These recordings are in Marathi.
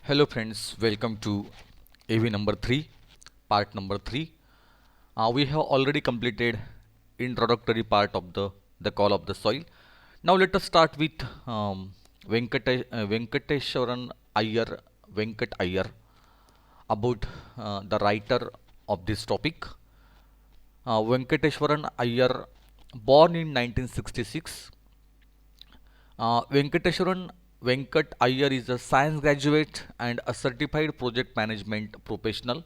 Hello friends, welcome to AV number 3, part number 3. We have already completed introductory part of the call of the soil. Now let us start with Venkateshwaran Iyer, Venkat Iyer, about the writer of this topic. Venkateshwaran Iyer, born in 1966. Venkateshwaran Venkat Iyer is a science graduate and a certified project management professional.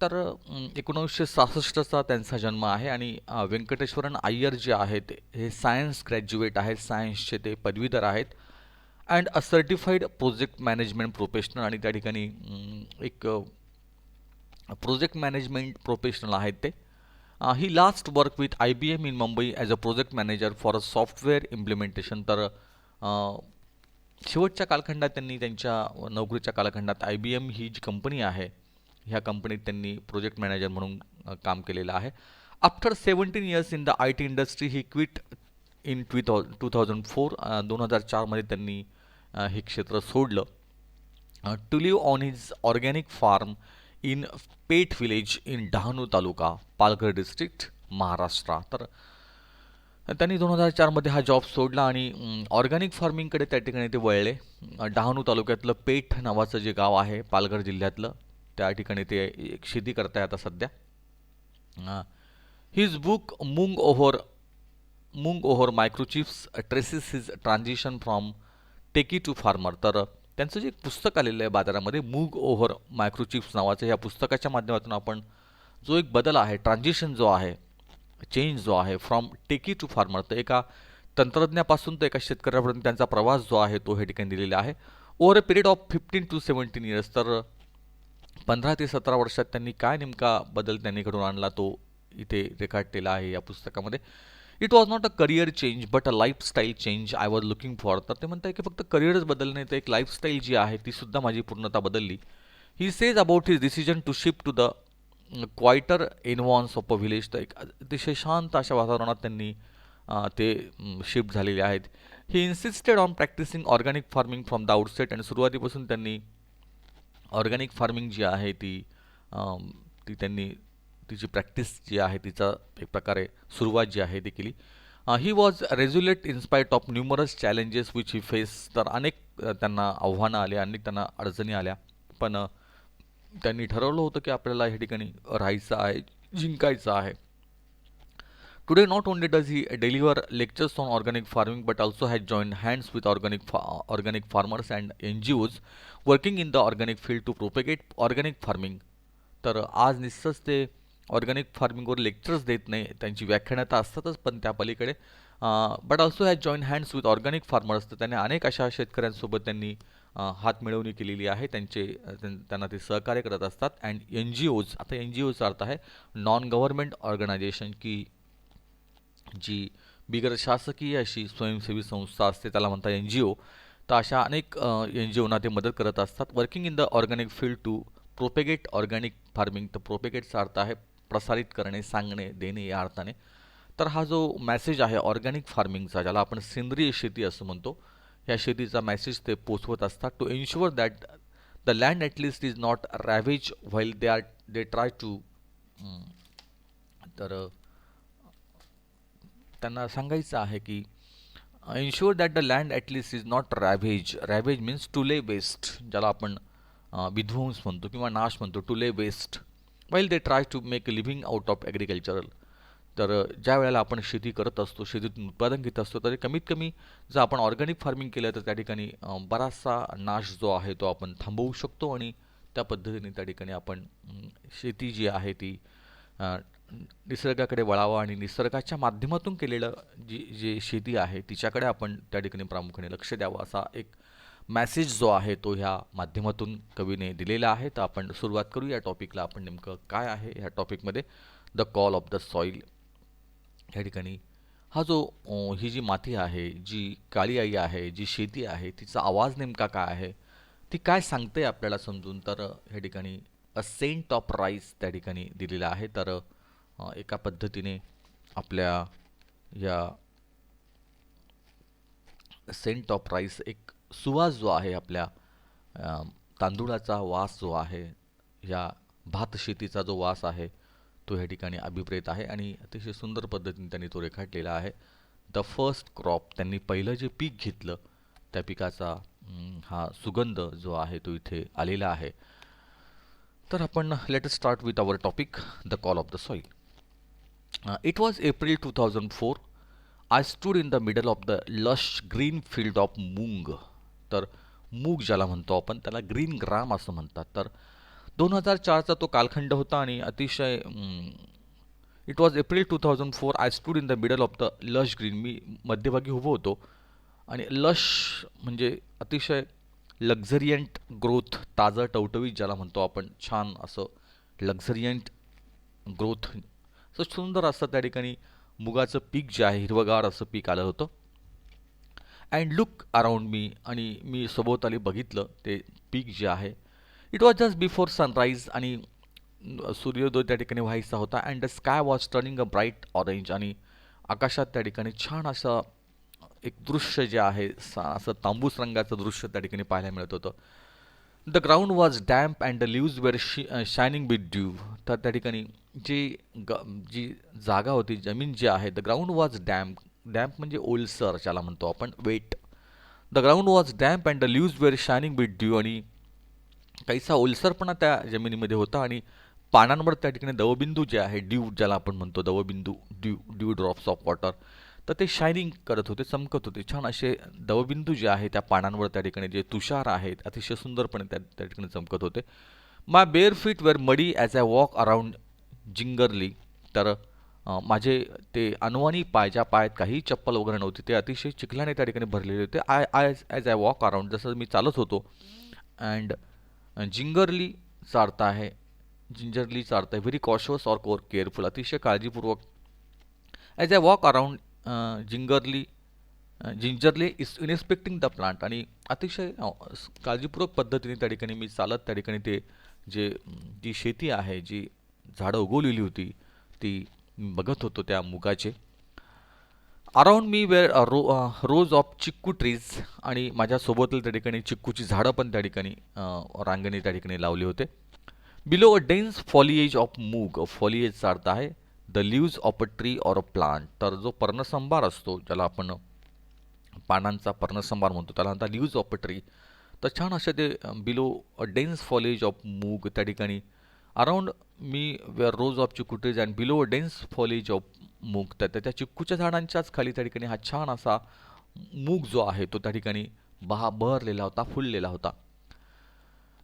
तर 1966चा त्यांचा जन्म आहे आणि व्यंकटेश्वरन अय्यर जे आहेत हे सायन्स ग्रॅज्युएट आहेत, सायन्सचे ते पदवीधर आहेत and a certified project management professional आणि त्या ठिकाणी एक प्रोजेक्ट मॅनेजमेंट प्रोफेशनल आहेत ते. He last work with IBM in Mumbai as a project manager for a software implementation. तर शेवटच्या कालखंडात त्यांनी त्यांच्या नोकरीच्या कालखंडात IBM ही जी कंपनी आहे ह्या कंपनीत त्यांनी प्रोजेक्ट मॅनेजर म्हणून काम केलेलं आहे. After 17 years in the IT industry he quit in 2004. 2004मध्ये त्यांनी हे क्षेत्र सोडलं to live on his organic farm in Peth village in Dahanu taluka, Palghar district, Maharashtra. तर त्यांनी 2004मध्ये हा जॉब सोडला आणि ऑर्गॅनिक फार्मिंगकडे त्या ठिकाणी ते वळले. डहाणू तालुक्यातलं पेठ नावाचं जे गाव आहे पालघर जिल्ह्यातलं, त्या ठिकाणी ते एक शेती करताय आता सध्या. His book moong over microchips traces his transition from techie to farmer. तर त्यांचं जे एक पुस्तक आलेलं आहे बाजारामध्ये मूग ओव्हर मायक्रोचिप्स नावाचं, या पुस्तकाच्या माध्यमातून आपण जो एक बदल आहे, ट्रान्झिशन जो आहे, चेंज जो आहे फ्रॉम टेकी टू फार्मर, तर एका तंत्रज्ञापासून तर एका शेतकऱ्यापर्यंत त्यांचा प्रवास जो आहे तो हे ठिकाणी दिलेला आहे. Over a period of 15 to 17 years. तर 15 ते 17 वर्षात त्यांनी काय नेमका बदल त्यांनी घडून आणला तो इथे रेखाटलेला आहे या पुस्तकामध्ये. It was not a career change but a lifestyle change I was looking for. तर ते म्हणतात की फक्त करिअरच बदललं नाही तर एक लाईफस्टाईल जी आहे ती सुद्धा माझी पूर्णतः बदलली. He says about his decision to shift to the quieter environs of a village. तर एक अतिशय शांत अशा वातावरणात त्यांनी ते शिफ्ट झालेले आहेत. He insisted on practicing organic farming from the outset. आणि सुरुवातीपासून त्यांनी ऑर्गॅनिक फार्मिंग जी आहे ती त्यांनी तिची प्रॅक्टिस जी आहे तिचा एक प्रकारे सुरुवात जी आहे ती केली. He was resolute in spite of numerous challenges which he face. तर अनेक त्यांना आव्हानं आली, अनेक त्यांना अडचणी आल्या, पण त्यांनी ठरवलं होतं की आपल्याला या ठिकाणी राहायचं आहे, जिंकायचं आहे. Today, not only does he deliver lectures on organic farming, but also has joined hands with organic farmers and NGOs working in the organic field to propagate organic farming. तर आज निश्चितच ते ऑर्गॅनिक फार्मिंगवर लेक्चर्स देत नाही, त्यांची व्याख्यानं तर असतातच, पण त्या पलीकडे but also has join hands with organic farmers. तर त्याने अनेक अशा शेतकऱ्यांसोबत त्यांनी हातमिळवणी केलेली आहे. त्यांना ते सहकार्य करत असतात. अँड NGOज, आता NGOचा अर्थ आहे नॉन गव्हर्नमेंट ऑर्गनायझेशन, की जी बिगर शासकीय अशी स्वयंसेवी संस्था असते त्याला म्हणतात NGO. तर अशा अनेक NGOना ते मदत करत असतात. Working in the organic field to propagate organic farming. तर प्रोपेगेटचा अर्थ आहे प्रसारित करणे, सांगणे, देणे या अर्थाने. तर हा जो मॅसेज आहे ऑर्गॅनिक फार्मिंगचा, ज्याला आपण सेंद्रिय शेती असं म्हणतो, ह्या शेतीचा मॅसेज ते पोचवत असतात. To ensure that the land at least is not ravage while they try to. तर त्यांना सांगायचं आहे की ensure that the land at least is not ravage. Ravage means to lay waste, ज्याला आपण विध्वंस म्हणतो किंवा नाश म्हणतो, to lay waste while they try to make a living out of agricultural. तर ज्या वेळेला आपण शेती करत असतो, शेतीतून उत्पादन घेत असतो, तर कमीत कमी जर आपण ऑर्गॅनिक फार्मिंग केलं तर त्या ठिकाणी बराचसा नाश जो आहे तो आपण थांबवू शकतो आणि त्या पद्धतीने त्या ठिकाणी आपण शेती जी आहे ती निसर्गाकडे वळावं आणि निसर्गाच्या माध्यमातून केलेलं जे शेती आहे तिच्याकडे आपण त्या ठिकाणी प्रामुख्याने लक्ष द्यावं, असा एक मॅसेज जो आहे तो ह्या माध्यमातून कवीने दिलेला आहे. तर आपण सुरुवात करू या टॉपिकला. आपण नेमकं काय आहे ह्या टॉपिकमध्ये, the call of the soil. ह्या ठिकाणी हा जो ही जी माती आहे, जी काळी आई आहे, जी शेती आहे, तिचा आवाज नेमका काय आहे, ती काय सांगते आपल्याला समजून. तर ह्या ठिकाणी अ सेंट ऑफ राईस त्या ठिकाणी दिलेला आहे. तर एका पद्धतीने आपल्या या सेंट ऑफ राईस एक सुवास जो आहे आपल्या अ, तांदूळाचा वास जो आहे, या भात शेतीचा जो वास आहे, तो ह्या ठिकाणी अभिप्रेत आहे आणि अतिशय सुंदर पद्धतीने त्यांनी तो रेखाटलेला आहे. द फर्स्ट क्रॉप, त्यांनी पहिलं जे पीक घेतलं त्या पिकाचा हा सुगंध जो आहे तो इथे आलेला आहे. तर आपण let us start with our topic, the call of the soil. It was April 2004. I stood in the middle of the lush green field of moong. तर मूग ज्याला म्हणतो आपण, त्याला ग्रीन ग्राम असं म्हणतात. तर 2004चा तो कालखंड होता आणि अतिशय it was April 2004. I stood in the middle of the lush green. मी मध्यभागी उभो होतो आणि लश म्हणजे अतिशय लक्झरियंट ग्रोथ, ताजं टवटवीत ज्याला म्हणतो आपण, छान असं लक्झरियंट ग्रोथ, असं सुंदर असं त्या ठिकाणी मुगाचं पीक जे आहे, हिरवगार असं पीक आलं होतं. अँड लुक अराउंड मी, आणि मी सभोवताली बघितलं ते पीक जे आहे. It was just before sunrise, आणि सूर्योदय त्या ठिकाणी व्हायचा होता. And the sky was turning a bright orange, आणि आकाशात त्या ठिकाणी छान असं एक दृश्य जे आहे, असं तांबूस रंगाचं दृश्य त्या ठिकाणी पाहायला मिळत होतं. The ground was damp and the leaves were shining with dew. तर त्या ठिकाणी जी जी जागा होती, जमीन जी आहे, the ground was damp. Damp म्हणजे ओलसर ज्याला म्हणतो आपण, wet. The ground was damp and the leaves were shining with dew, आणि काहीसा ओलसरपणा त्या जमिनीमध्ये होता आणि पानांवर त्या ठिकाणी दवबिंदू जे आहे, ड्यू ज्याला आपण म्हणतो, दवबिंदू, due due drops of water, तर ते शायनिंग करत होते, चमकत होते. छान असे दवबिंदू जे आहे त्या पानांवर त्या ठिकाणी जे तुषार आहेत, अतिशय सुंदरपणे त्या ठिकाणी चमकत होते. माय बेअर फीट वेअर मडी ॲज आय वॉक अराउंड जिंगरली. तर माझे ते अनवाणी पाय, ज्या पायात काही चप्पल वगैरे नव्हती, ते अतिशय चिखलाने त्या ठिकाणी भरलेले होते. ॲज आय वॉक अराउंड, जसं मी चालत होतो. अँड जिंगरलीचा अर्थ आहे, जिंजरलीचा अर्थ आहे व्हेरी कॉशियस ऑर केअरफुल, अतिशय काळजीपूर्वक. As I walk around gingerly gingerly is inspecting the plant, आणि अतिशय काळजीपूर्वक पद्धतीने त्या ठिकाणी मी चालत त्या ठिकाणी ते जी शेती आहे, जी झाडं उगवलेली होती, ती बघत होतो त्या मुगाचे. Around me were rows of chikoo trees, आणि माझ्यासोबतील त्या ठिकाणी चिक्कूची झाडं पण त्या ठिकाणी रांगेने त्या ठिकाणी लावली होते. Below a dense foliage of moong, फॉलिएजचा अर्थ आहे the leaves of a tree or a plant. तर जो पर्णसंभार असतो, ज्याला आपण पानांचा पर्णसंभार म्हणतो, त्याला म्हणतात लिव्ज ऑफ अ ट्री. तर छान असे ते below a dense foliage of moong त्या ठिकाणी. Around me were rows of chikoo trees and below a dense foliage of moong. त्या चिक्कूच्या झाडांच्याच खाली त्या ठिकाणी हा छान असा मूग जो आहे तो त्या ठिकाणी बहरलेला होता, फुललेला होता.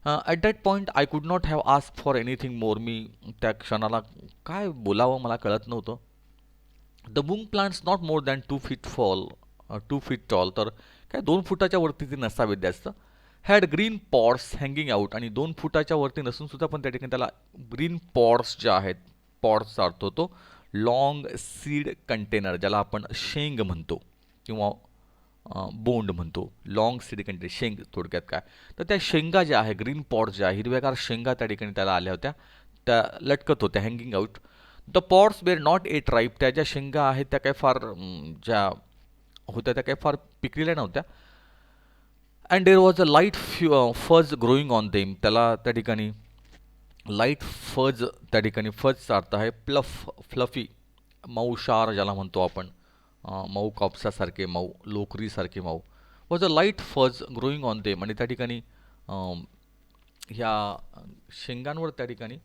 At that point I could not have ask for anything more. मी त्या क्षणाला काय बोलावं मला कळत नव्हतं. The moong plants not more than 2 feet tall. तर काय 2 फुटाच्या वरती ते नसावेत जास्त. Had green pots hanging out, आणि 2 फुटाच्या वरती नसून सुद्धा पण त्या ठिकाणी त्याला ग्रीन पॉट्स जे आहेत, पॉट्सचा अर्थ होतो लाँग सीड कंटेनर, ज्याला आपण शेंग म्हणतो किंवा बोंड म्हणतो. लाँग सीड कंटेनर, शेंग थोडक्यात काय. तर त्या शेंगा ज्या आहे, ग्रीन पॉट्स ज्या आहे, हिरव्यागार शेंगा त्या ठिकाणी त्याला आल्या होत्या, त्या लटकत होत्या, hanging out. The pots were not at ripe. त्या ज्या शेंगा आहेत त्या काही फार ज्या होत्या त्या काही फार पिकलेल्या नव्हत्या. And there was a light fuzz growing on them. त्याला त्या ठिकाणी लाईट फज, त्या ठिकाणी फजचा अर्थ आहे फ्लफी, मऊशार ज्याला म्हणतो आपण, मऊ कापसासारखे मऊ, लोकरीसारखे मऊ. Was a light fuzz growing on them, आणि त्या ठिकाणी ह्या शेंगांवर त्या ठिकाणी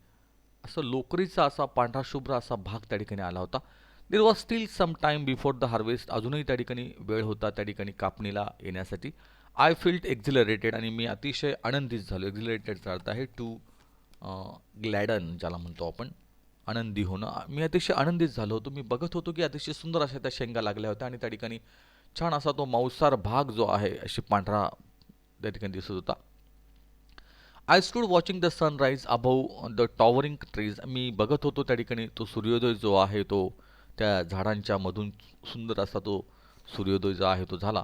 असं लोकरीचा असा पांढरा शुभ्र असा भाग त्या ठिकाणी आला होता. There was still some time before the harvest. अजूनही त्या ठिकाणी वेळ होता त्या ठिकाणी कापणीला येण्यासाठी. आय फील्ड एक्झिलरेटेड, आणि मी अतिशय आनंदित झालो. एक्झिलरेटेडचा अर्थ आहे टू ग्लॅडन, ज्याला म्हणतो आपण, आनंदी होणं. मी अतिशय आनंदित झालो होतो. मी बघत होतो की अतिशय सुंदर अशा त्या शेंगा लागल्या होत्या, आणि त्या ठिकाणी छान असा तो मांसार भाग जो आहे, अशी पांढरा त्या ठिकाणी दिसत होता. I stood watching the sunrise above the towering trees. मी बघत होतो त्या ठिकाणी तो सूर्योदय जो आहे तो त्या झाडांच्या मधून सुंदर असा तो सूर्योदय जो आहे तो झाला.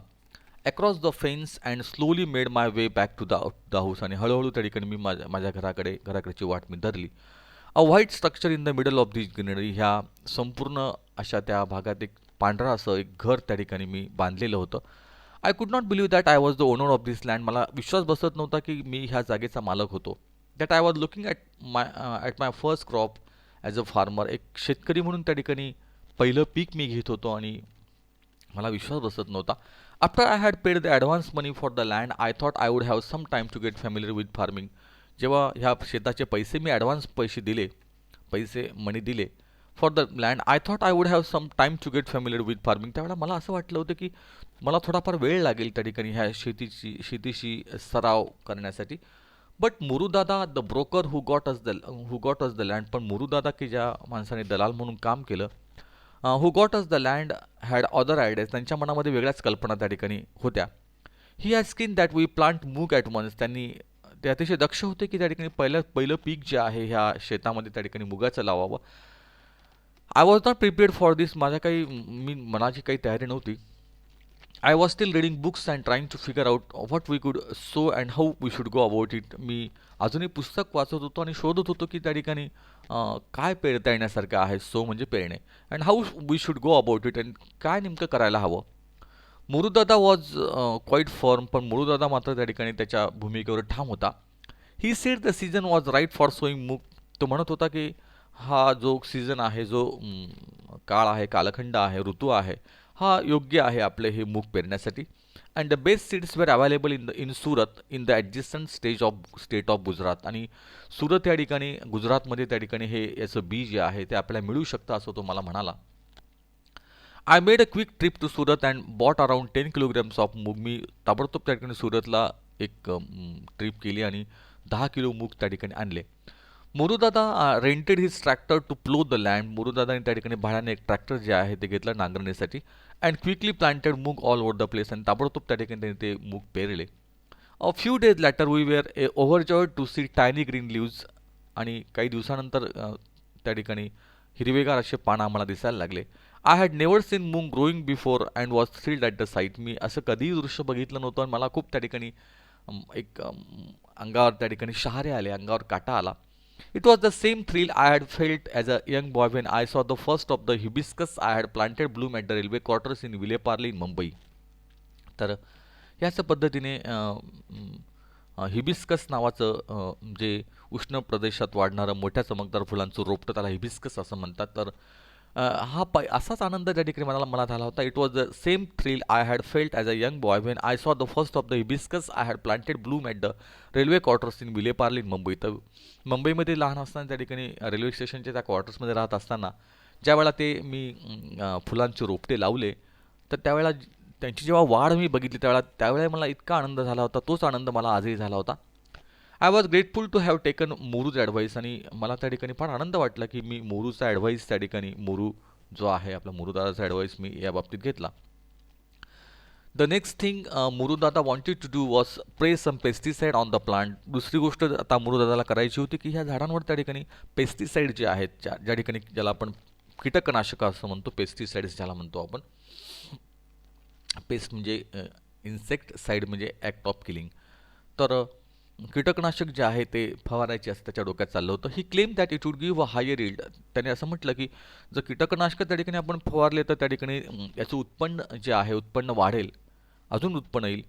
Across the fence and slowly made my way back to the house. आणि हळूहळू त्या ठिकाणी मी माझ्या घराकडची वाट मी धरली. A white structure in the middle of this greenery. ह्या संपूर्ण अशा त्या भागात एक पांढरा असं एक घर त्या ठिकाणी मी बांधलेलं होतं. I could not believe that I was the owner of this land. मला विश्वास बसत नव्हता की मी ह्या जागेचा मालक होतो. That I was looking at my first crop as a farmer. एक शेतकरी म्हणून त्या ठिकाणी पहिलं पीक मी घेत होतो आणि मला विश्वास बसत नव्हता. After I had paid the advance money for the land I thought I would have some time to get familiar with farming. जेव्हा ह्या शेताचे पैसे मी ॲडव्हान्स पैसे दिले, पैसे मनी दिले for the land, I thought I would have some time to get familiar with farming. त्यावेळेला मला असं वाटलं होतं की मला थोडाफार वेळ लागेल त्या ठिकाणी ह्या शेतीशी सराव करण्यासाठी. But Murudada the broker who got us the land, पण मुरुदादा की ज्या माणसाने दलाल म्हणून काम केलं, who got us the land had other ideas. त्यांच्या मनामध्ये वेगळ्याच कल्पना त्या ठिकाणी होत्या. He has skin that we plant moong at once. त्यांनी ते अतिशय दक्ष होते की त्या ठिकाणी पहिलं पीक जे आहे ह्या शेतामध्ये त्या ठिकाणी मुगाचं लावावं. I was not prepared for this. मनाची काही तयारी नव्हती. I was still reading books and trying to figure out what we could sow and how we should go about it. मी अजूनही पुस्तक वाचत होतो आणि शोधत होतो की त्या ठिकाणी काय पेरता येण्यासारखं आहे. सो म्हणजे पेरणे. And how we should go about it, and काय नेमकं करायला हवं. मुरुदादा वॉज क्वाईट फर्म, पण मुरुदादा मात्र त्या ठिकाणी त्याच्या भूमिकेवर ठाम होता. He said the season was right for sowing moong. तो म्हणत होता की हा जो सीझन आहे, जो काळ आहे, कालखंड आहे, ऋतू आहे, हा योग्य आहे आपले हे मूग पेरण्यासाठी. And the best seeds were available in Surat in the adjacent state of Gujarat. आणि सुरत या ठिकाणी गुजरातमध्ये त्या ठिकाणी हे याचं बी जे आहे ते आपल्याला मिळू शकतं असं तो मला म्हणाला. I made a quick trip to Surat and bought around 10 kilograms of moong. मी ताबडतोब त्या ठिकाणी सुरतला एक ट्रिप केली आणि 10 किलो मूग त्या ठिकाणी आणले. Murudada rented his tractor to plough the land. मुरुदादाने त्या ठिकाणी भाड्याने एक ट्रॅक्टर जे आहे ते घेतलं नांगरणीसाठी. And quickly planted moong all over the place. आणि ताबडतोब त्या ठिकाणी त्यांनी ते मूग पेरले. A few days later we were overjoyed to see tiny green leaves. आणि काही दिवसानंतर त्या ठिकाणी हिरवेगार असे पानं आम्हाला दिसायला लागले. I had never seen moong growing before and was thrilled at the sight. मी असं कधीही दृश्य बघितलं नव्हतं आणि मला खूप त्या ठिकाणी अंगावर त्या ठिकाणी शहारे आले, अंगावर काटा आला. It was the same thrill I had felt as a young boy when I saw the first of the hibiscus I had planted Bloom at the railway quarters in Vile Parle in Mumbai. तर ह्याच पद्धतीने हिबिस्कस नावाचं जे उष्ण प्रदेशात वाढणारं मोठ्या चमकदार फुलांचं रोपटं, त्याला हिबिस्कस असं म्हणतात. तर असाच आनंद त्या ठिकाणी मला झाला होता. It was the same thrill I had felt as a young boy when I saw the first of the hibiscus I had planted Bloom at the railway quarters in Vile Parle in Mumbai. तर मुंबईमध्ये लहान असताना त्या ठिकाणी रेल्वे स्टेशनच्या त्या क्वार्टर्समध्ये राहत असताना ज्यावेळेला ते मी फुलांचे रोपटे लावले, तर त्यावेळेला त्यांची जेव्हा वाढ मी बघितली त्यावेळेला मला इतका आनंद झाला होता. तोच आनंद मला आजही झाला होता. I was grateful to have taken Moru's advice. आणि मला त्या ठिकाणी फार आनंद वाटला की मी मोरूचा ॲडवाईस त्या ठिकाणी जो आहे आपला मुरुदादाचा ॲडवाईस मी या बाबतीत घेतला. The next thing Murudada wanted to do was spray some pesticide on the plant. दुसरी गोष्ट आता मुरुदादाला करायची होती की ह्या झाडांवर त्या ठिकाणी पेस्टिसाईड जे आहेत, ज्या ठिकाणी ज्याला आपण कीटकनाशक असं म्हणतो, पेस्टिसाईड्स ज्याला म्हणतो आपण. पेस्ट म्हणजे इन्सेक्ट, साईड म्हणजे ॲक्ट ऑफ किलिंग. तर कीटकनाशक जे आहे ते फवारायचे असं त्याच्या डोक्यात चाललं होतं. He claim that it would give a higher yield. त्याने असं म्हटलं की जर कीटकनाशक त्या ठिकाणी आपण फवारले तर त्या ठिकाणी याचं उत्पन्न जे आहे, उत्पन्न वाढेल, अजून उत्पन्न येईल.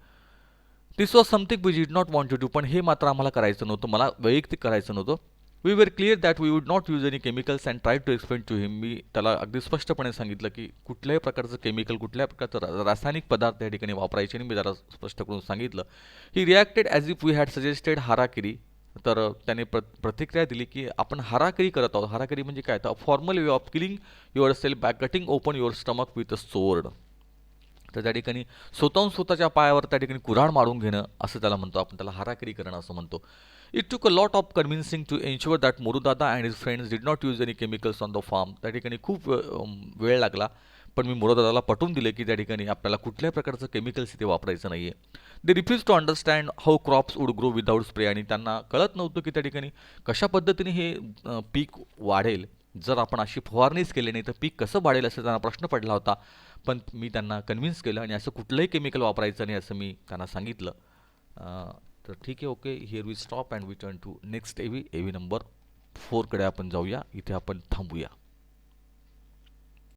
This was something we did not want to do. पण हे मात्र आम्हाला करायचं नव्हतं, मला वैयक्तिक करायचं नव्हतं. We were clear that we would not use any chemicals and try to explain to him. मी त्याला अगदी स्पष्टपणे सांगितलं की कुठल्याही प्रकारचं केमिकल, कुठल्याही प्रकारचं रासायनिक पदार्थ या ठिकाणी वापरायचे नाही. मी जरा स्पष्ट करून सांगितलं. He reacted as if we had suggested harakiri. तर त्याने प्रतिक्रिया दिली की आपण हाराकिरी करत आहोत. हाराकिरी म्हणजे काय, तर formal way of killing your self by cutting open your stomach with a sword. तर त्या ठिकाणी स्वतःच्या पायावर त्या ठिकाणी कुऱ्हाड मारून घेणं असं त्याला म्हणतो आपण, त्याला हाराकिरी करणं असं म्हणतो. It took a lot of convincing to ensure that Murudada and his friends did not use any chemicals on the farm. त्या ठिकाणी खूप वेळ लागला, पण मी मुरुदादाला पटवून दिले की त्या ठिकाणी आपल्याला कुठल्याही प्रकारचं केमिकल्स इथे वापरायचं नाही आहे. They refuse to understand how crops would grow without spray. आणि त्यांना कळत नव्हतं की त्या ठिकाणी कशा पद्धतीने हे पीक वाढेल जर आपण अशी फवारणीच केली नाही, तर पीक कसं वाढेल असं त्यांना प्रश्न पडला होता. पण मी त्यांना कन्व्हिन्स केलं आणि असं कुठलंही केमिकल वापरायचं नाही असं मी त्यांना सांगितलं. तर ठीक आहे, okay, here we stop and we turn to next AV number 4कडे आपण जाऊया. इथे आपण थांबूया.